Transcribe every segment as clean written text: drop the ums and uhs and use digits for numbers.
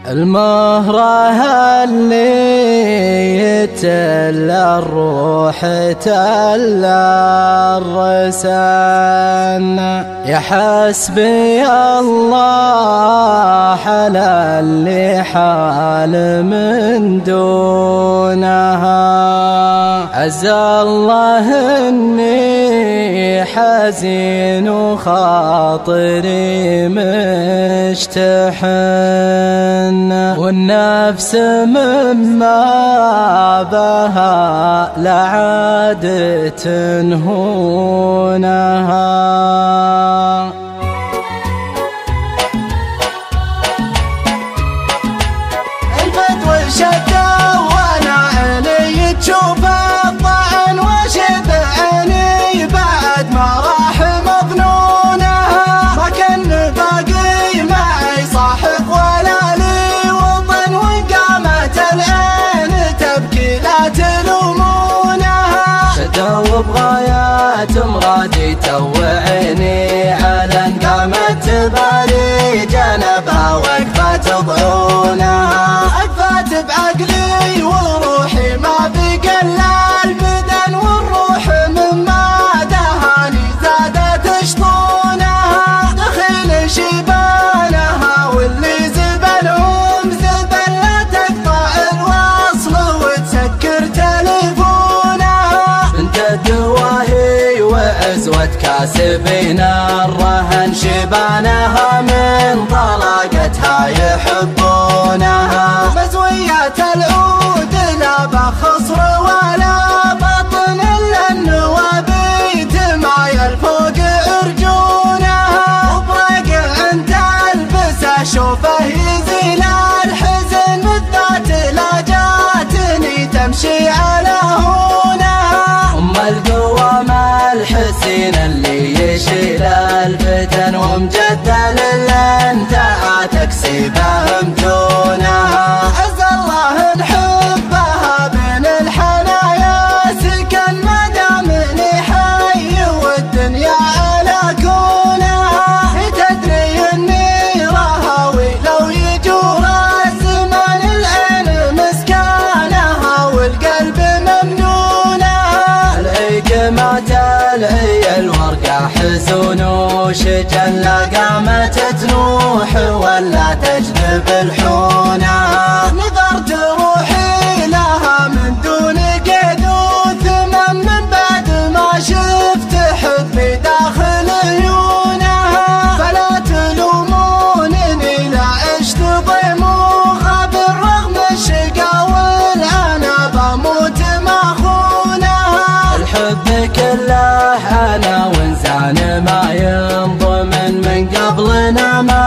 المهرة اللي يتلى الروح تلى الرسان، يا حسبي الله على اللي حال من دونها. عز الله اني حزين وخاطري مشتحن، والنفس مما بها لعاد تنهونها. الفتوى شدة وانا عيني تشوف الطعن وشد عيني بعد ما راح مظنونها. ما كان باقي معي صاحب ولا لي وطن، وقامت العين تبكي لا تلومونها. شدوا بغايات مرادي توعيني علن، قامت تباري جنبها وقفة تضعونها. أقفت بعقلي وروحي ما بقى إلا البدن، والروح مما دهاني زادت شطونها. دخل شيبانها واللي زبلهم زبل، لا تقطع الوصل وتسكر تلفونها. بنت الدواهي وعزوة كاسبين الرهن، شبانها من طلاقتها يحبونها. مزويات العود لا بخصر ولا بطن، إلا النوابيت مايل فوق عرجونها. وبرق عند البس اشوفه يزيل الحزن، بالذات لا جاتني تمشي على هونها. ام القوام الحسين اللي يشيل الفتن، ومجدل الانتهى تكسيبه متونها. عز الله نحبها بين الحنايا سكن، ما دامني حي والدنيا على كونها. تدري اني راهوي لو يجور الزمان، العين مسكانها والقلب ممنونها. العيق ما تلعي الورقة حزن وشجن، لا قامت تنوح ولا تجذب الحونها. نظرت روحي لها من دون قيد وثمن، من بعد ما شفت حبي داخل عيونها. فلا تلومونني لا عشت ضيم وخبر، رغم الشقا والعنى بموت مخونها. الحب كله انا وانسان ما ينضمن، من قبلنا ما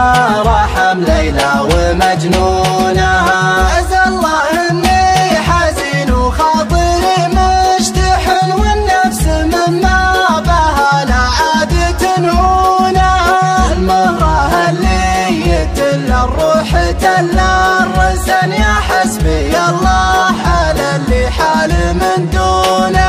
رحم ليلى ومجنونها. عز الله اني حزين وخاطري مشتحن، والنفس مما بها لا عاد تنهونها. المهرة اللي يتلى الروح تلى الرسن، يا حسبي الله على اللي حال من دونه.